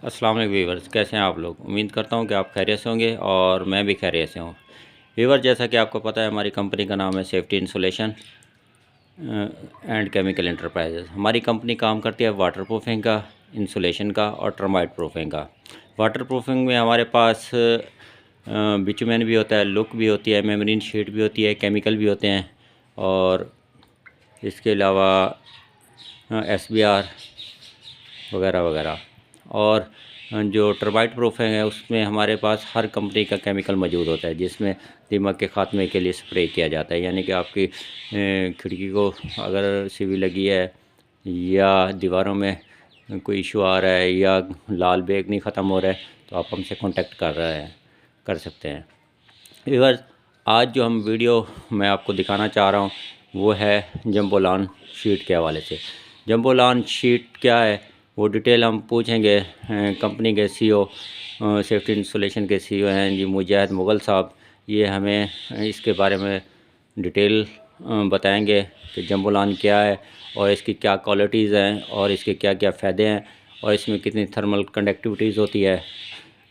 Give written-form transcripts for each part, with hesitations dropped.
अस्सलाम वालेकुम वीवर्स, कैसे हैं आप लोग। उम्मीद करता हूं कि आप खैरियत से होंगे और मैं भी खैरियत से हूं। वीवर, जैसा कि आपको पता है, हमारी कंपनी का नाम है safety insulation and chemical enterprises. हमारी कंपनी काम करती है वाटर प्रूफिंग का, इंसुलेशन का और टर्माइट प्रूफिंग का। वाटर प्रूफिंग में हमारे पास बिटुमेन भी होता है, लुक भी होती है, मेम्ब्रेन शीट भी होती है, केमिकल भी होते हैं और इसके अलावा SBR वगैरह वगैरह। और जो टर्माइट प्रूफिंग है उसमें हमारे पास हर कंपनी का केमिकल मौजूद होता है, जिसमें दीमक के ख़ात्मे के लिए स्प्रे किया जाता है। यानी कि आपकी खिड़की को अगर सीवी लगी है या दीवारों में कोई इशू आ रहा है या लाल बेग नहीं ख़त्म हो रहा है तो आप हमसे कांटेक्ट कर सकते हैं। व्यूअर्स, आज जो हम वीडियो मैं आपको दिखाना चाह रहा हूँ वो है जंबोलान शीट के हवाले से। जंबोलान शीट क्या है वो डिटेल हम पूछेंगे। कंपनी के CEO, सेफ्टी इंसुलेशन के CEO हैं जी मुजाहिद मुग़ल साहब। ये हमें इसके बारे में डिटेल बताएंगे कि जंबोलान क्या है और इसकी क्या क्वालिटीज़ हैं और इसके क्या क्या फ़ायदे हैं और इसमें कितनी थर्मल कंडक्टिविटीज़ होती है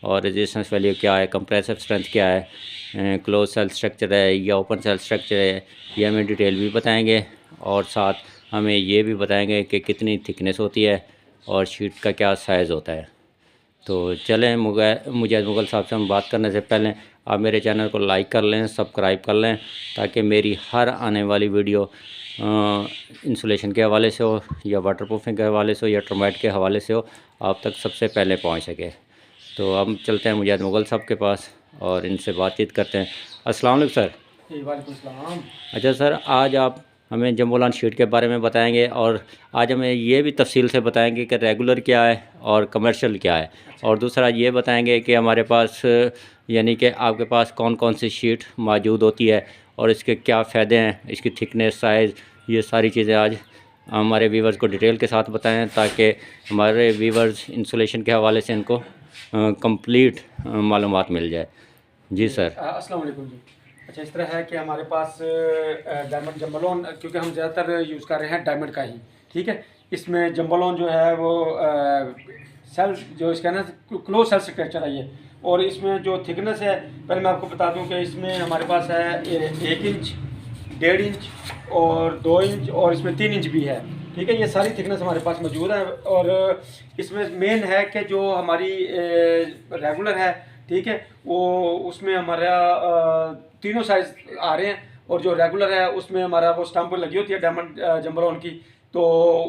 और रेजिस्टेंस वैल्यू क्या है, कंप्रेसिव स्ट्रेंथ क्या है, क्लोज सेल स्ट्रक्चर है या ओपन सेल स्ट्रक्चर है, ये हमें डिटेल भी बताएंगे। और साथ हमें ये भी बताएंगे कि कितनी थिकनेस होती है और शीट का क्या साइज़ होता है। तो चलें, मुजाहिद मुग़ल साहब से हम बात करने से पहले आप मेरे चैनल को लाइक कर लें, सब्सक्राइब कर लें, ताकि मेरी हर आने वाली वीडियो इंसुलेशन के हवाले से हो या वाटर प्रूफिंग के हवाले से हो या टर्माइट के हवाले से हो, आप तक सबसे पहले पहुंच सके। तो हम चलते हैं मुजाहिद मुग़ल साहब के पास और इनसे बातचीत करते हैं। अस्सलाम वालेकुम सर। वालेकुम सलाम। अच्छा सर, आज आप हमें जंबोलान शीट के बारे में बताएंगे और आज हमें ये भी तफसील से बताएंगे कि रेगुलर क्या है और कमर्शियल क्या है। और दूसरा ये बताएंगे कि हमारे पास यानी कि आपके पास कौन कौन सी शीट मौजूद होती है और इसके क्या फ़ायदे हैं, इसकी थिकनेस, साइज़, ये सारी चीज़ें आज हमारे व्यूवर्स को डिटेल के साथ बताएं, ताकि हमारे व्यूवर्स इंसुलेशन के हवाले से इनको कंप्लीट मालूमात मिल जाए। जी सर। अस्सलाम वालेकुम जी। अच्छा, इस तरह है कि हमारे पास डायमंड जंबोलोन, क्योंकि हम ज़्यादातर यूज़ कर रहे हैं डायमंड का ही। ठीक है, इसमें जंबोलोन जो है वो सेल जो इसका ना क्लोज सेल स्ट्रक्चर है ये। और इसमें जो थिकनेस है, पहले मैं आपको बता दूं कि इसमें हमारे पास है 1 इंच, 1.5 इंच और 2 इंच और इसमें 3 इंच भी है। ठीक है, ये सारी थिकनेस हमारे पास मौजूद है। और इसमें मेन है कि जो हमारी रेगुलर है, ठीक है, वो उसमें हमारा तीनों साइज आ रहे हैं। और जो रेगुलर है उसमें हमारा वो स्टम्प लगी होती है डायमंड जंबोलोन की, तो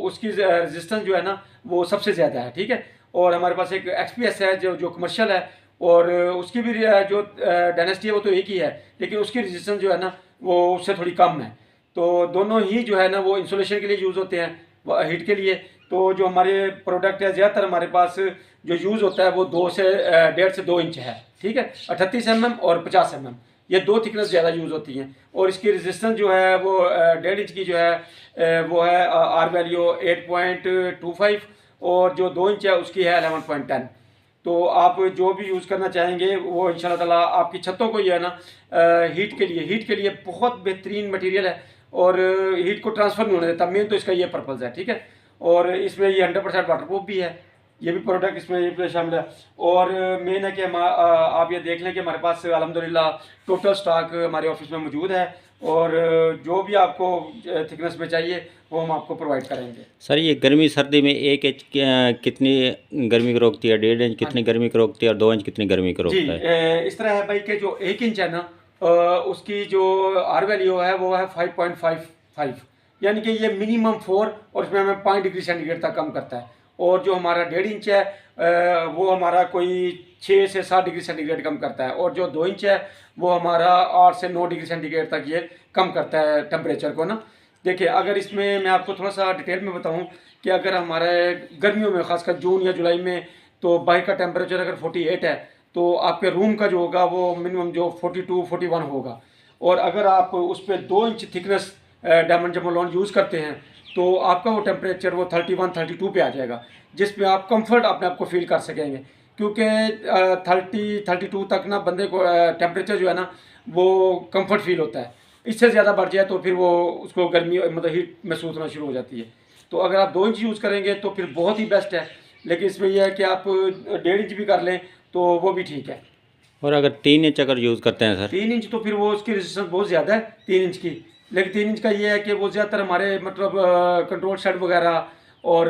उसकी रेजिस्टेंस जो है ना वो सबसे ज़्यादा है। ठीक है, और हमारे पास एक XPS है जो कमर्शियल है, और उसकी भी जो डायनेस्टी है वो तो एक ही है, लेकिन उसकी रेजिस्टेंस जो है ना वो उससे थोड़ी कम है। तो दोनों ही जो है ना वो इंसुलेशन के लिए यूज़ होते हैं, हीट के लिए। तो जो हमारे प्रोडक्ट है ज़्यादातर हमारे पास जो यूज़ होता है वो 1.5 से 2 इंच है। ठीक है, 38 mm और 50 mm, ये दो थिकनेस ज़्यादा यूज़ होती हैं। और इसकी रेजिस्टेंस जो है वो 1.5 इंच की जो है वो है R वैल्यू 8.25 और जो 2 इंच है उसकी है 11.10। तो आप जो भी यूज़ करना चाहेंगे वो इंशाल्लाह ताला आपकी छतों को, ये है ना हीट के लिए बहुत बेहतरीन मटेरियल है और हीट को ट्रांसफ़र नहीं होने देता। मेन तो इसका ये पर्पज़ है। ठीक है, और इसमें ये 100% वाटरप्रूफ भी है, ये भी प्रोडक्ट इसमें ये शामिल है। और मेन है कि हम आप ये देख लें कि हमारे पास अल्हम्दुलिल्लाह टोटल स्टॉक हमारे ऑफिस में मौजूद है, और जो भी आपको थिकनेस में चाहिए वो हम आपको प्रोवाइड करेंगे। सर, ये गर्मी सर्दी में 1 इंच कितनी गर्मी को रोकती है, 1.5 इंच हाँ कितनी गर्मी को रोकती है और 2 इंच कितनी गर्मी को जी, रोकता है? इस तरह है भाई कि जो 1 इंच है ना, उसकी जो आर वैल्यू है वो है 5.55, यानी कि ये मिनिमम 4, और इसमें हमें 5 डिग्री सेंटीग्रेड तक कम करता है। और जो हमारा 1.5 इंच है वो हमारा कोई 6 से 7 डिग्री सेंटीग्रेड कम करता है। और जो 2 इंच है वो हमारा 8 से 9 डिग्री सेंटीग्रेड तक ये कम करता है टेम्परेचर को ना। देखिए, अगर इसमें मैं आपको थोड़ा सा डिटेल में बताऊं कि अगर हमारे गर्मियों में, खासकर जून या जुलाई में, तो बाहर का टेम्परेचर अगर 48 है तो आपके रूम का जो होगा वो मिनिमम जो 42-41 होगा। और अगर आप उस पर 2 इंच थिकनेस डायमंड जंबोलोन यूज़ करते हैं तो आपका वो टेम्परेचर वो 31-32 पे आ जाएगा, जिसमें आप कंफर्ट अपने आप को फील कर सकेंगे। क्योंकि 30-32 तक ना बंदे को टेम्परेचर जो है ना वो कंफर्ट फील होता है। इससे ज़्यादा बढ़ जाए तो फिर वो उसको गर्मी मतलब हीट महसूस होना शुरू हो जाती है। तो अगर आप 2 इंच यूज़ करेंगे तो फिर बहुत ही बेस्ट है। लेकिन इसमें यह है कि आप 1.5 इंच भी कर लें तो वो भी ठीक है। और अगर 3 इंच अगर यूज़ करते हैं सर? 3 इंच तो फिर वो उसकी रेजिस्टेंस बहुत ज़्यादा है 3 इंच की, लेकिन 3 इंच का ये है कि वो ज़्यादातर हमारे मतलब कंट्रोल शेड वगैरह और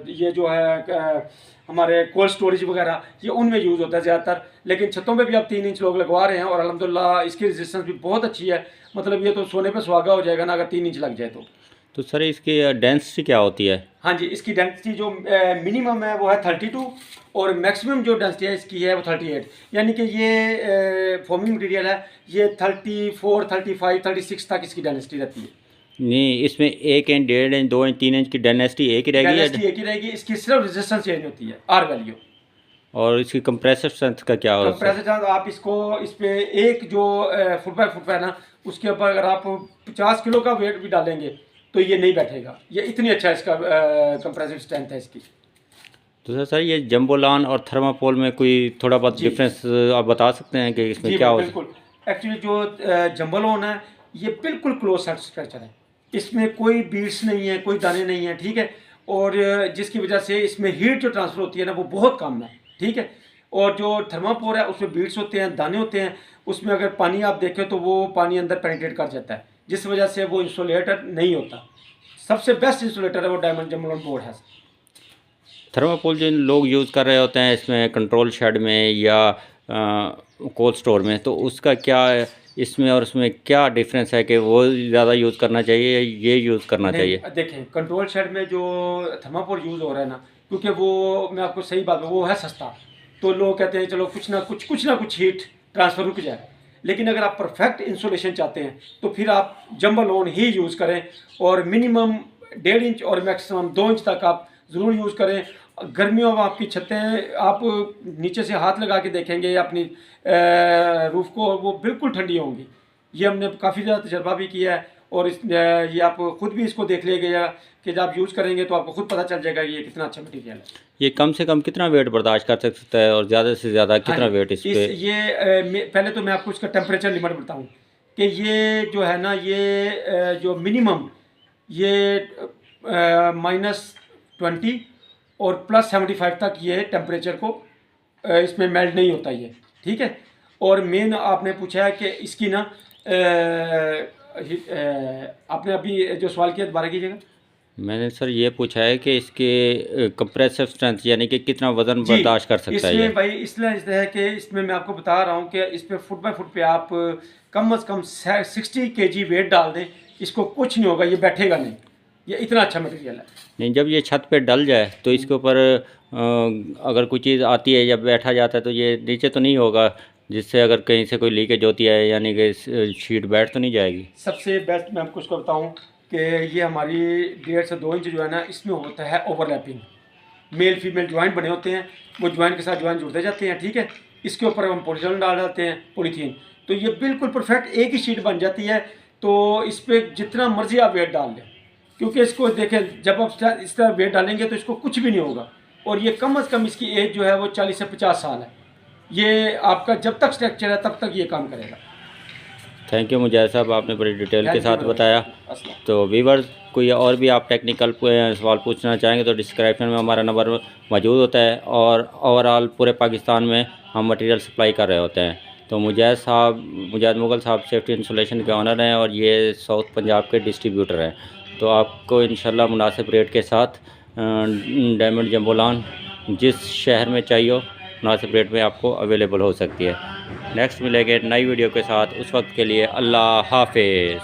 ये जो है हमारे कोल्ड स्टोरेज वगैरह ये उनमें यूज़ होता है ज़्यादातर। लेकिन छतों पे भी अब 3 इंच लोग लगवा रहे हैं और अल्हम्दुलिल्लाह इसकी रेजिस्टेंस भी बहुत अच्छी है। मतलब ये तो सोने पे सुहागा हो जाएगा ना अगर 3 इंच लग जाए तो सर इसकी डेंसिटी क्या होती है? हाँ जी, इसकी डेंसिटी जो मिनिमम है वो है 32 और मैक्सिमम जो डेंसिटी है इसकी है वो 38। यानी कि ये फोमिंग मटेरियल है, ये 34, 35, 36 तक इसकी डेंसिटी रहती है। नहीं, इसमें 1 इंच, 1.5 इंच, 2 इंच, 3 इंच की डेंसिटी एक ही रहेगी? डेंसिटी एक ही रहेगी, इसकी सिर्फ रेजिस्टेंस चेंज होती है, आर वैल्यू। और इसकी कंप्रेसर स्ट्रेंथ का क्या होगा? कंप्रेसर स्ट्रेंथ आप इसको इस पे एक जो फुट बाय फुट है ना, उसके ऊपर अगर आप 50 किलो का वेट भी डालेंगे तो ये नहीं बैठेगा। ये इतनी अच्छा इसका कंप्रेसिव स्ट्रेंथ है इसकी। तो सर ये जंबोलान और थर्मापोल में कोई थोड़ा बहुत डिफरेंस आप बता सकते हैं कि इसमें क्या होता है? बिल्कुल, एक्चुअली जो जंबोलान है ये बिल्कुल क्लोज सेट स्ट्रक्चर है, इसमें कोई बीड्स नहीं है, कोई दाने नहीं है, ठीक है। और जिसकी वजह से इसमें हीट जो ट्रांसफ़र होती है ना वो बहुत कम है, ठीक है। और जो थर्मापोल है उसमें बीड्स होते हैं, दाने होते हैं, उसमें अगर पानी आप देखें तो वो पानी अंदर पेनिट्रेट कर जाता है, जिस वजह से वो इंसुलेटर नहीं होता। सबसे बेस्ट इंसुलेटर है वो डायमंड जंबोलान बोर्ड है। थर्मापोल जिन लोग यूज़ कर रहे होते हैं इसमें कंट्रोल शेड में या कोल्ड स्टोर में, तो उसका क्या इसमें और उसमें क्या डिफरेंस है कि वो ज़्यादा यूज़ करना चाहिए या ये यूज़ करना चाहिए? देखें, कंट्रोल शेड में जो थर्मापोल यूज़ हो रहा है ना, क्योंकि वो मैं आपको सही बात वो है सस्ता, तो लोग कहते हैं चलो कुछ ना कुछ हीट ट्रांसफ़र रुक जाए। लेकिन अगर आप परफेक्ट इंसुलेशन चाहते हैं तो फिर आप जंबोलान ही यूज़ करें और मिनिमम 1.5 इंच और मैक्सिमम 2 इंच तक आप ज़रूर यूज़ करें। गर्मियों में आपकी छतें आप नीचे से हाथ लगा के देखेंगे अपनी रूफ़ को, वो बिल्कुल ठंडी होंगी। ये हमने काफ़ी ज़्यादा तजर्बा भी किया है और ये आप ख़ुद भी इसको देख लीजिएगा कि जब आप यूज़ करेंगे तो आपको खुद पता चल जाएगा कि ये कितना अच्छा मटीरियल है। ये कम से कम कितना वेट बर्दाश्त कर सकता है और ज़्यादा से ज़्यादा कितना वेट इस पे? ये पहले तो मैं आपको इसका टेम्परेचर लिमिट बताऊँ कि ये जो है ना, ये जो मिनिमम ये -20 और +75 तक ये टेम्परेचर को इसमें मेल्ट नहीं होता ये, ठीक है। और मेन आपने पूछा है कि इसकी ना आपने अभी जो सवाल किया दोबारा कीजिएगा। मैंने सर ये पूछा है कि इसके कंप्रेसिव स्ट्रेंथ यानी कि कितना वज़न बर्दाश्त कर सकता है ये? इसमें भाई इसलिए है कि इसमें मैं आपको बता रहा हूँ कि इस पे फुट बाय फुट पे आप कम से कम 60 kg वेट डाल दें, इसको कुछ नहीं होगा, ये बैठेगा नहीं, ये इतना अच्छा मटेरियल है। नहीं, जब ये छत पे डल जाए तो इसके ऊपर अगर कोई चीज़ आती है या बैठा जाता है तो ये नीचे तो नहीं होगा, जिससे अगर कहीं से कोई लीकेज होती है यानी कि शीट बैठ तो नहीं जाएगी? सबसे बेस्ट मैं आपको उसको बताऊँ कि ये हमारी 1.5 से 2 इंच जो है ना, इसमें होता है ओवरलैपिंग, मेल फीमेल ज्वाइंट बने होते हैं, वो ज्वाइंट के साथ ज्वाइंट जुड़ते जाते हैं, ठीक है। इसके ऊपर हम पॉलीथीन डाल डालते हैं, पॉलीथीन, तो ये बिल्कुल परफेक्ट एक ही शीट बन जाती है। तो इस पर जितना मर्जी आप वेट डाल दें, क्योंकि इसको देखें जब आप इस तरह वेट डालेंगे तो इसको कुछ भी नहीं होगा। और ये कम से कम इसकी एज जो है वो 40 से 50 साल है। ये आपका जब तक स्ट्रक्चर है तब तक ये काम करेगा। थैंक यू मुजाहिद साहब, आपने बड़ी डिटेल के साथ बताया। तो व्यूअर्स कोई और भी आप टेक्निकल सवाल पूछना चाहेंगे तो डिस्क्रिप्शन में हमारा नंबर मौजूद होता है और ओवरऑल पूरे पाकिस्तान में हम मटेरियल सप्लाई कर रहे होते हैं। तो मुजाहिद मुगल साहब सेफ्टी इंसुलेशन के ऑनर हैं और ये साउथ पंजाब के डिस्ट्रीब्यूटर हैं। तो आपको इंशाल्लाह मुनासिब रेट के साथ डायमंड जंबोलान जिस शहर में चाहिए हो मुनासिब रेट में आपको अवेलेबल हो सकती है। नेक्स्ट मिलेंगे नई वीडियो के साथ, उस वक्त के लिए अल्लाह हाफिज़।